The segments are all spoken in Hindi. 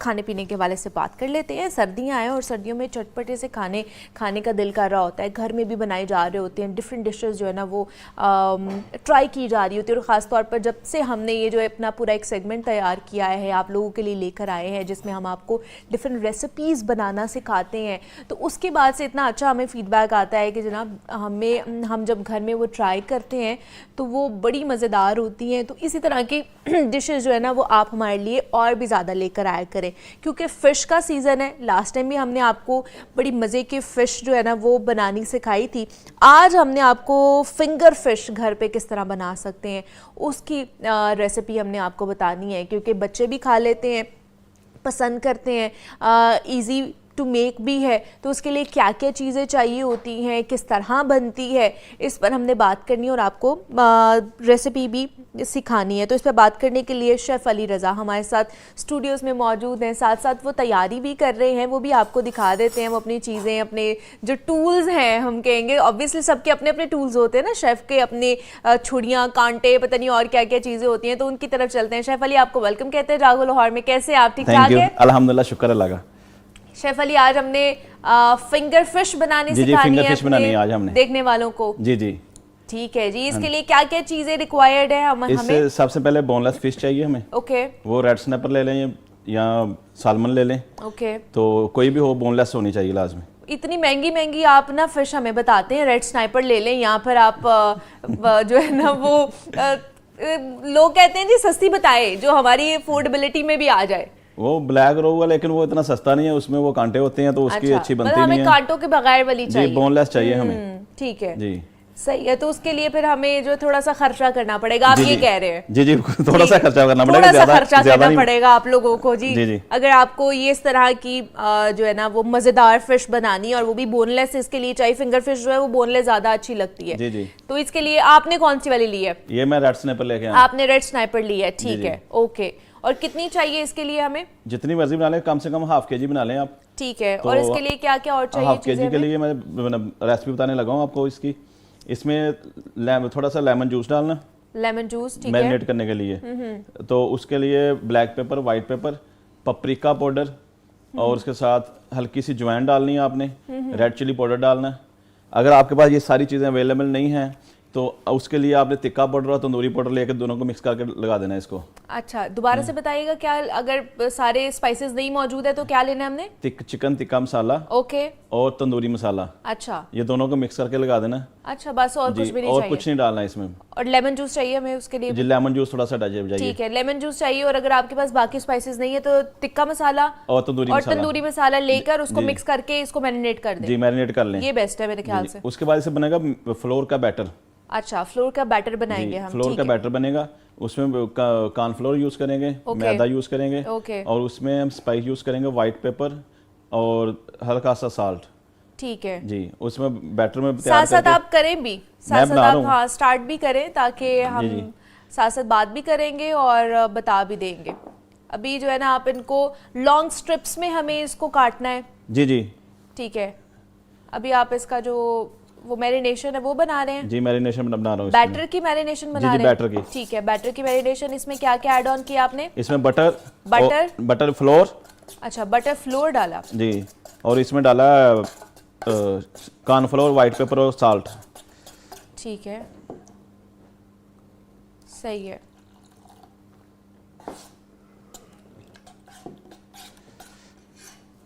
खाने पीने के हवाले से बात कर लेते हैं। सर्दियां आए और सर्दियों में चटपटे से खाने का दिल कर रहा होता है, घर में भी बनाए जा रहे होते हैं, डिफरेंट डिशेस जो है ना वो ट्राई की जा रही होती है। और ख़ास तौर पर जब से हमने ये जो अपना पूरा एक सेगमेंट तैयार किया है, आप लोगों के लिए लेकर आए हैं, जिसमें हम आपको डिफरेंट रेसिपीज़ बनाना सिखाते हैं, तो उसके बाद से इतना अच्छा हमें फीडबैक आता है कि जनाब हम जब घर में वो ट्राई करते हैं तो वो बड़ी मज़ेदार होती हैं। तो इसी तरह की डिशेस जो है ना वो आप हमारे लिए और भी ज़्यादा लेकर आया करें, क्योंकि फ़िश का सीज़न है। लास्ट टाइम भी हमने आपको बड़ी मज़े की फ़िश जो है ना वो बनानी सिखाई थी। आज हमने आपको फिंगर फ़िश घर पे किस तरह बना सकते हैं उसकी रेसिपी हमने आपको बतानी है, क्योंकि बच्चे भी खा लेते हैं, पसंद करते हैं, ईज़ी टू मेक भी है। तो उसके लिए क्या क्या चीज़ें चाहिए होती हैं, किस तरह बनती है, इस पर हमने बात करनी है और आपको रेसिपी भी सिखानी है। तो इस पर बात करने के लिए शेफ़ अली रज़ा हमारे साथ स्टूडियोज़ में मौजूद हैं, साथ साथ वो तैयारी भी कर रहे हैं, वो भी आपको दिखा देते हैं। वो अपनी चीज़ें, अपने जो टूल्स हैं, हम कहेंगे ऑब्वियसली सबके अपने अपने टूल्स होते हैं ना, शेफ़ के अपने छुरियाँ, कांटे, पता नहीं और क्या क्या चीज़ें होती हैं, तो उनकी तरफ चलते हैं। शेफ़ अली आपको वेलकम कहते हैं जागो लाहौर में, कैसे आप? ठीक ठाक है अल्हम्दुलिल्लाह, शुक्र अल्लाह का। शेफ अली, आज हमने फिंगर फिश बनानी सिखानी है, फिश बनानी है आज हमने देखने वालों को। जी जी ठीक है जी। इसके लिए क्या क्या चीजें रिक्वायर्ड है हमें? सबसे पहले बोनलेस फिश चाहिए हमें। ओके। वो रेड स्नैपर ले लें या सालमन ले लें। ओके। तो कोई भी हो, बोनलेस होनी चाहिए लाजमी। इतनी महंगी महंगी आप ना फिश हमें बताते हैं, रेड स्नाइपर ले लें, यहाँ पर आप जो है ना वो लोग कहते हैं जी सस्ती बताए, जो हमारी अफोर्डेबिलिटी में भी आ जाए। वो ब्लैक रोहू है, लेकिन वो इतना सस्ता नहीं है, उसमें वो कांटे होते हैं तो उसकी अच्छी बनती नहीं है। हमें कांटों के बगैर वाली चाहिए, बोनलेस चाहिए हमें। ठीक है जी, सही है। तो उसके लिए फिर हमें जो थोड़ा सा खर्चा करना पड़ेगा, आप ये कह रहे हैं? जी जी, थोड़ा सा खर्चा करना पड़ेगा, थोड़ा सा खर्चा करना पड़ेगा आप लोगों को जी। जी जी। अगर आपको ये इस तरह की जो है ना वो मजेदार फिश बनानी और वो भी बोनलेस, इसके लिए चाहिए फिंगर फिश जो है वो बोनलेस ज्यादा अच्छी लगती है। जी जी। तो इसके लिए आपने कौन सी वाली ली है? ये मैं रेड स्नैपर लेके आया। आपने रेड स्नाइपर ली है, ठीक है, ओके। और कितनी चाहिए इसके लिए हमें? जितनी मर्जी बना लें, कम से कम हाफ केजी बना लें आप। ठीक है। और इसके लिए क्या क्या और चाहिए? हाफ केजी के लिए मैं रेसिपी बताने लगा हूँ आपको इसकी। इसमें थोड़ा सा लेमन जूस डालना, लेमन जूस, ठीक है, मैरिनेट करने के लिए। तो उसके लिए black pepper, white paper, paprika powder और उसके साथ हल्की सी ज्वाइन डालनी है आपने, रेड चिली पाउडर डालना है। अगर आपके पास ये सारी चीज़ें अवेलेबल नहीं हैं तो उसके लिए आपने तिक्का पाउडर और तंदूरी पाउडर लेकर दोनों को मिक्स करके लगा देना है इसको। अच्छा, दोबारा से बताइएगा, क्या अगर सारे स्पाइसेस नहीं मौजूद है तो क्या लेना है हमने? चिकन टिक्का मसाला, ओके, और तंदूरी मसाला। अच्छा, ये दोनों को मिक्स करके लगा देना। अच्छा, बस और कुछ भी नहीं और चाहिए? कुछ नहीं डालना है इसमें। और लेमन जूस चाहिए हमें उसके लिए? जी, लेमन जूस थोड़ा सा डालिए। ठीक है, लेमन जूस चाहिए। और अगर आपके पास बाकी स्पाइसेस नहीं है तो टिक्का मसाला और तंदूरी मसाला लेकर उसको मिक्स करके इसको मैरिनेट कर दें। जी, मैरिनेट कर लें, ये बेस्ट है मेरे ख्याल से। उसके बाद इसे बनेगा फ्लोर का बैटर। अच्छा, फ्लोर का बैटर बनाएंगे हम। फ्लोर का बैटर बनेगा, उसमें कॉर्नफ्लोर यूज करेंगे, मैदा यूज करेंगे, और उसमें हम स्पाइस यूज करेंगे, वाइट पेपर और हल्का सा साल्ट। ठीक है जी, उसमें बैटर में साथ साथ आप करें भी, साथ साथ आप हाँ स्टार्ट भी करें, ताकि हम साथ साथ बात भी करेंगे और बता भी देंगे। अभी जो है ना आप इनको लॉन्ग स्ट्रिप्स में हमें इसको काटना है। जी जी, ठीक है। अभी आप इसका जो वो मैरिनेशन है वो बना रहे हैं? जी, मैरिनेशन बना रहा हूँ। बैटर की मैरिनेशन बना रहे हैं? बैटर की। ठीक है, बैटर की मैरिनेशन। इसमें क्या क्या ऐड ऑन किया आपने? इसमें बटर फ्लोर। अच्छा, बटर फ्लोर डाला जी, और इसमें डाला कॉर्नफ्लोर, वाइट पेपर और साल्ट। ठीक है, सही है।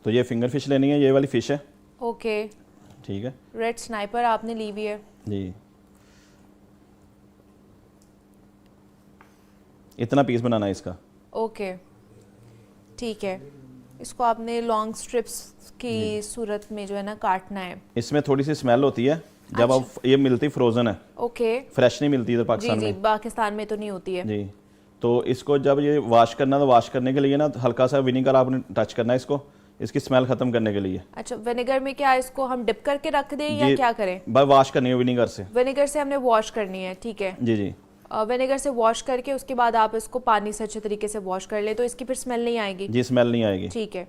तो ये फिंगर फिश लेनी है, ये वाली फिश है। ओके, ठीक है। रेड स्नाइपर आपने ली हुई है जी। इतना पीस बनाना है इसका। ओके, ठीक है। इसको आपने लॉन्ग स्ट्रिप्स की सूरत में जो है ना काटना है। इसमें थोड़ी सी स्मेल होती है जब आप ये मिलती फ्रोजन है। ओके, फ्रेश नहीं मिलती इधर पाकिस्तान जी, में। पाकिस्तान में तो नहीं होती है जी। तो इसको जब ये वॉश करना, तो वॉश करने के लिए ना हल्का सा विनेगर आपने टच करना है इसको, इसकी स्मेल खत्म करने के लिए। अच्छा, विनेगर में क्या इसको हम डिप करके रख दें या क्या करें? बस वॉश करनी है विनेगर से। विनेगर से हमने वॉश करनी है, ठीक है जी जी। विनेगर से वॉश करके उसके बाद आप इसको पानी से अच्छे तरीके से वॉश कर ले, तो इसकी फिर स्मेल नहीं आएगी? जी, स्मेल नहीं आएगी। ठीक है।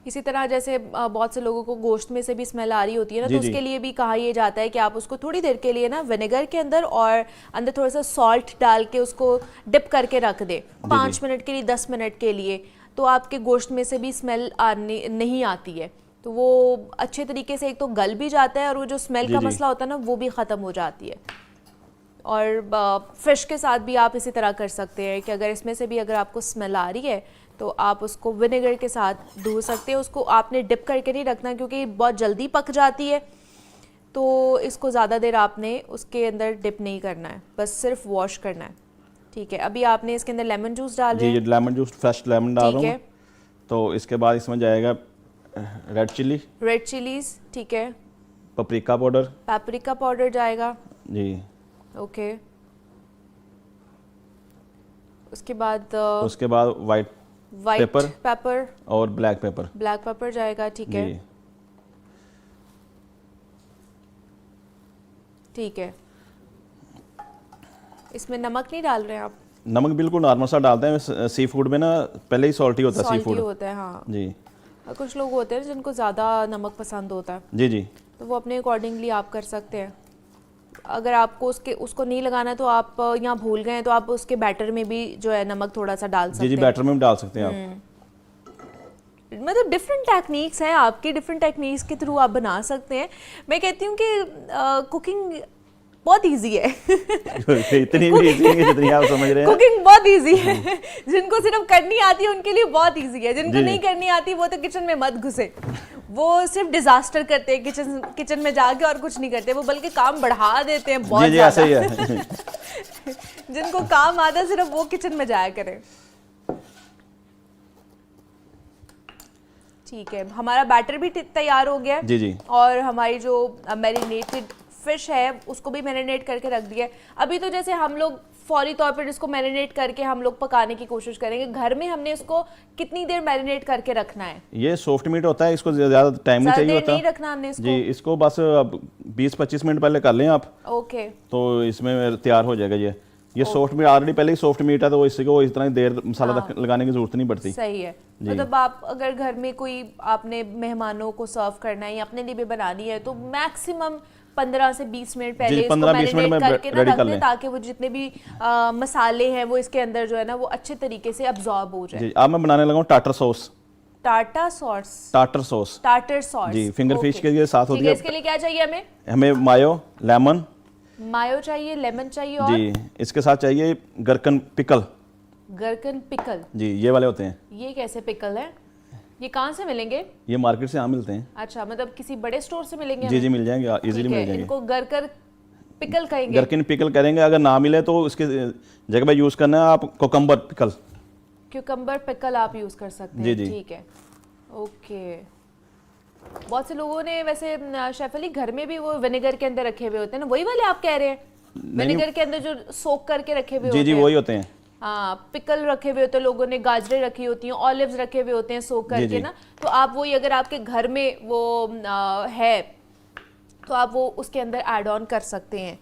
इसी तरह जैसे बहुत से लोगों को गोश्त में से भी स्मेल आ रही होती है ना, जी, तो जी। उसके लिए भी कहा यह जाता है कि आप उसको थोड़ी देर के लिए ना विनेगर के अंदर और अंदर थोड़ा सा सॉल्ट डाल के उसको डिप करके रख दे 5 मिनट के लिए, 10 मिनट के लिए, तो आपके गोश्त में से भी स्मेल आने नहीं आती है। तो वो अच्छे तरीके से एक तो गल भी जाता है और वो जो स्मेल जी, का जी। मसला होता है ना वो भी ख़त्म हो जाती है। और फ़िश के साथ भी आप इसी तरह कर सकते हैं कि अगर इसमें से भी अगर आपको स्मेल आ रही है तो आप उसको विनेगर के साथ धो सकते हैं। उसको आपने डिप करके नहीं रखना क्योंकि बहुत जल्दी पक जाती है, तो इसको ज़्यादा देर आपने उसके अंदर डिप नहीं करना है, बस सिर्फ वॉश करना है। ठीक है, अभी आपने इसके अंदर लेमन जूस डाल रहे जी, ये हैं। लेमन जूस, फ्रेश लेमन डाल ठीक रहा है, हूँ। तो इसके बाद इसमें जाएगा रेड चिली, रेड चिलीज़, ठीक है, पपरिका पाउडर। पेपरिका पाउडर जाएगा। जी, ओके, उसके बाद उसके बाद वाइट वाइट पेपर पेपर, और ब्लैक पेपर। ब्लैक पेपर जाएगा। ठीक है, जी, ठीक है। इसमें नमक नहीं डाल रहे हैं आप? नमक बिल्कुल नॉर्मल सा डालते हैं। सी फूड में ना पहले ही सॉल्टी होता है सी सॉल्टी फूड। होता है, हाँ। जी, और कुछ लोग होते हैं जिनको ज़्यादा नमक पसंद होता है, जी, जी, तो वो अपने अकॉर्डिंगली आप कर सकते हैं। अगर आपको उसको नहीं लगाना है तो आप यहाँ भूल गए हैं तो आप उसके बैटर में भी जो है नमक थोड़ा सा डाल सकते जी, जी, हैं। बैटर में भी डाल सकते हैं आप। मतलब डिफरेंट टेक्निक्स हैं आपकी, डिफरेंट टेक्निक्स के थ्रू आप बना सकते हैं। मैं कहती हूँ कि कुकिंग बहुत इजी है। इतनी भी इजी नहीं है जितनी आप समझ रहे हैं। कुकिंग बहुत इजी है। जिनको सिर्फ करनी आती है उनके लिए बहुत इजी है, जिनको जी, नहीं करनी आती वो तो किचन में मत घुसे। वो सिर्फ डिजास्टर करते हैं किचन में जाके और कुछ नहीं करते, वो बल्कि काम बढ़ा देते हैं बहुत जी, जी, ऐसे ही ज्यादा। है। जिनको काम आता है सिर्फ वो किचन में जाया करें। ठीक है, हमारा बैटर भी तैयार हो गया है। जी, जी, और हमारी जो मैरिनेटेड फिश है उसको भी मैरिनेट करके रख दिया है। अभी तो जैसे हम लोग फौरी तौर पर इसको मैरिनेट करके हम लोग पकाने की कोशिश करेंगे। घर में हमने इसको कितनी देर मैरिनेट करके रखना है? ये सॉफ्ट मीट होता है, इसको ज़्यादा टाइम नहीं चाहिए होता। नहीं रखना हमने इसको। जी, इसको बस 20-25 मिनट पहले कर लें आप, ओके, तो इसमें तैयार हो जाएगा। ये सॉफ्ट मीट ऑलरेडी पहले ही सॉफ्ट मीट है, तो इसको इतना देर मसाला लगाने की जरूरत नहीं पड़ती। सही है। मतलब आप अगर घर में कोई आपने मेहमानों को सर्व करना है या अपने लिए भी बनानी है तो मैक्सिमम 15 से 20 मिनट पहले इसको 15-20 मिनट मैरिनेट में करके ना रेडी रख कर दें लें। ताकि वो जितने भी मसाले हैं वो इसके अंदर जो है ना वो अच्छे तरीके से अब्जॉर्ब हो जाए। जी, अब मैं बनाने लगा हूँ टाटर सॉस। टाटा sauce, tartar sauce, tartar sauce. जी, फिंगर फिश के लिए साथ होती ठीक है, है। इसके लिए क्या चाहिए हमें? हमें मायो, लेमन, मायो चाहिए, लेमन चाहिए और जी, इसके साथ चाहिए गरकन पिकल। गरकन पिकल। जी, ये वाले होते हैं। ये कैसे पिकल है? ये कहाँ से मिलेंगे? ये मार्केट से यहाँ मिलते हैं। अच्छा, मतलब किसी बड़े स्टोर से मिलेंगे? जी, जी, मिल जाएंगे, इजीली ठीक है, मिल जाएंगे। इनको गरकर पिकल कहेंगे। गरकिन पिकल करेंगे। अगर ना मिले तो उसके जगह पे यूज़ करना है आप कोकम्बर पिकल। क्यूकम्बर पिकल आप यूज कर सकते हैं। जी, जी। ठीक है, ओके। बहुत से लोगों ने वैसे शेफ अली घर में भी वो विनेगर के अंदर रखे हुए होते हैं ना, वही वाले आप कह रहे हैं? विनेगर के अंदर जो सोक करके रखे हुए जी, होते जी, हैं। वही होते हैं। हाँ, पिकल रखे हुए होते हैं लोगों ने, गाजरें रखी होती हैं, ऑलिव्स रखे हुए होते हैं सोक जी, करके जी। ना, तो आप वही अगर आपके घर में वो है तो आप वो उसके अंदर ऐड ऑन कर सकते हैं।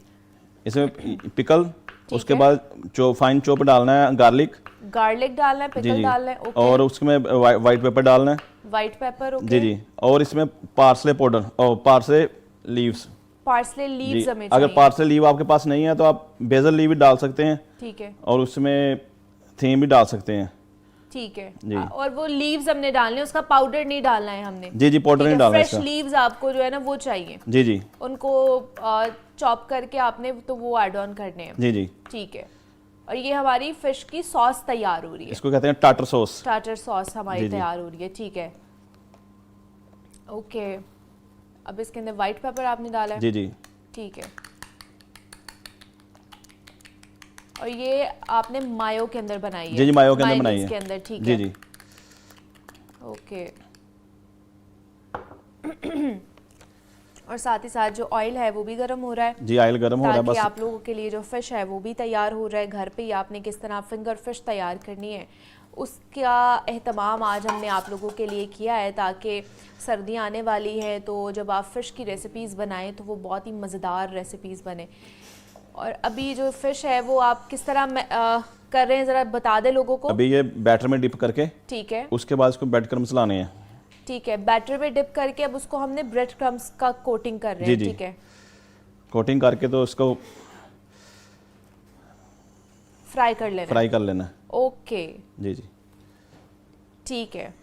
इसमें पिकल, उसके है। बाद फाइन चॉप डालना है, गार्लिक, गार्लिक डालना है, जी, पिकल जी, डालना है, ओके। और उसमें वाइट पेपर डालना है। White pepper, okay. जी, जी, और इसमें पार्सले पाउडर और पार्सले लीव्स। पार्सले जी, लीव्स हमें अगर चाहिए। पार्सले लीव आपके पास नहीं है तो आप बेजल लीव भी डाल सकते हैं, ठीक है, और उसमें थीम भी डाल सकते हैं। ठीक है। जी। और वो लीव्स हमने डालने, उसका पाउडर नहीं डालना है हमने। जी, जी, पाउडर नहीं डालना है फ्रेश इसका। लीव्स आपको जो है ना वो चाहिए, जी, जी, उनको चॉप करके आपने तो वो ऐड ऑन करने हैं। जी, जी, ठीक है, और ये हमारी फिश की सॉस तैयार हो रही है। इसको कहते हैं टाटर सॉस। स्टार्टर सॉस हमारी जी, जी। तैयार हो रही है। ठीक है, ओके। अब इसके अंदर व्हाइट पेपर आपने डाला है। जी, जी, ठीक है, और ये आपने मायो के अंदर बनाई है? जी, जी, मायो के अंदर बनाई मायोनीज है। के अंदर, ठीक जी, है। जी, ओके। और साथ ही साथ जो ऑयल है वो भी गर्म हो रहा है जी, ऑयल गर्म हो रहा है ताकि बस। आप लोगों के लिए जो फिश है वो भी तैयार हो जाए। घर पे ही आपने किस तरह फिंगर फिश तैयार करनी है उसका एहतमाम आज हमने आप लोगों के लिए किया है, ताकि सर्दियाँ आने वाली हैं तो जब आप फ़िश की रेसिपीज़ बनाएं तो वो बहुत ही मज़ेदार रेसिपीज़ बने। और अभी जो फ़िश है वो आप किस तरह कर रहे हैं, ज़रा बता दें लोगों को। अभी ये बैटर में डिप करके ठीक है, उसके बाद इसको बैठ कर मसलाने हैं। ठीक है, बैटर में डिप करके अब उसको हमने ब्रेड क्रम्स का कोटिंग कर रहे हैं। जी, जी। ठीक है, कोटिंग करके तो इसको फ्राई कर लेना। फ्राई कर लेना है। ओके, जी जी। ठीक है,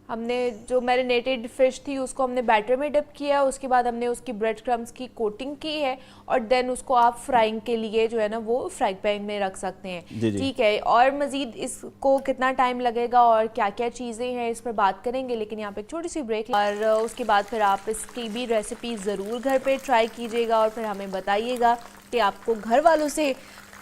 हमने जो मैरिनेटेड फिश थी उसको हमने बैटर में डिप किया, उसके बाद हमने उसकी ब्रेड क्रम्स की कोटिंग की है और देन उसको आप फ्राइंग के लिए जो है ना वो फ्राई पैन में रख सकते हैं। जी, जी। ठीक है, और मज़ीद इसको कितना टाइम लगेगा और क्या क्या चीज़ें हैं इस पर बात करेंगे, लेकिन यहाँ पे एक छोटी सी ब्रेक और उसके बाद फिर आप इसकी भी रेसिपी ज़रूर घर पे ट्राई कीजिएगा और फिर हमें बताइएगा कि आपको घर वालों से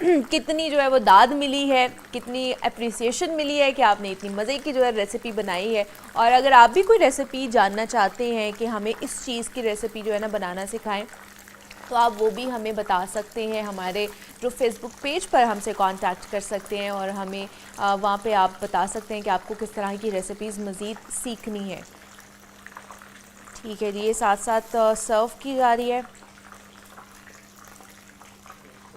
कितनी जो है वो दाद मिली है, कितनी अप्रिसिएशन मिली है कि आपने इतनी मज़े की जो है रेसिपी बनाई है। और अगर आप भी कोई रेसिपी जानना चाहते हैं कि हमें इस चीज़ की रेसिपी जो है ना बनाना सिखाएं, तो आप वो भी हमें बता सकते हैं। हमारे जो फेसबुक पेज पर हमसे कांटेक्ट कर सकते हैं और हमें वहाँ पे आप बता सकते हैं कि आपको किस तरह की रेसिपीज़ मज़ीद सीखनी है। ठीक है जी, ये साथ साथ सर्व की जा रही है।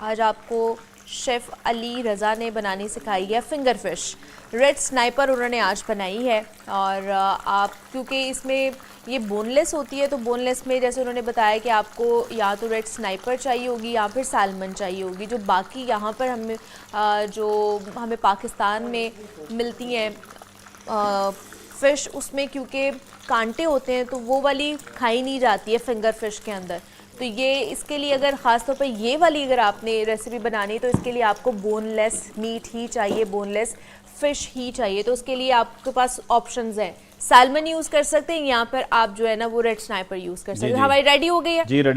आज आपको शेफ़ अली रज़ा ने बनानी सिखाई है फिंगर फिश, रेड स्नाइपर उन्होंने आज बनाई है। और आप क्योंकि इसमें ये बोनलेस होती है तो बोनलेस में जैसे उन्होंने बताया कि आपको या तो रेड स्नाइपर चाहिए होगी या फिर सैल्मन चाहिए होगी। जो बाकी यहाँ पर हमें जो हमें पाकिस्तान में मिलती हैं फ़िश, उसमें क्योंकि कांटे होते हैं तो वो वाली खाई नहीं जाती है फिंगर फिश के अंदर। तो ये इसके लिए अगर ख़ास तौर पे ये वाली अगर आपने रेसिपी बनानी तो इसके लिए आपको बोनलेस मीट ही चाहिए, बोनलेस फ़िश ही चाहिए। तो उसके लिए आपके पास ऑप्शंस हैं, सैल्मन यूज़ कर सकते हैं, यहाँ पर आप जो है ना वो रेड स्नाइपर यूज़ कर सकते हैं। जी। हमारी रेडी हो गई है। जी रेडी।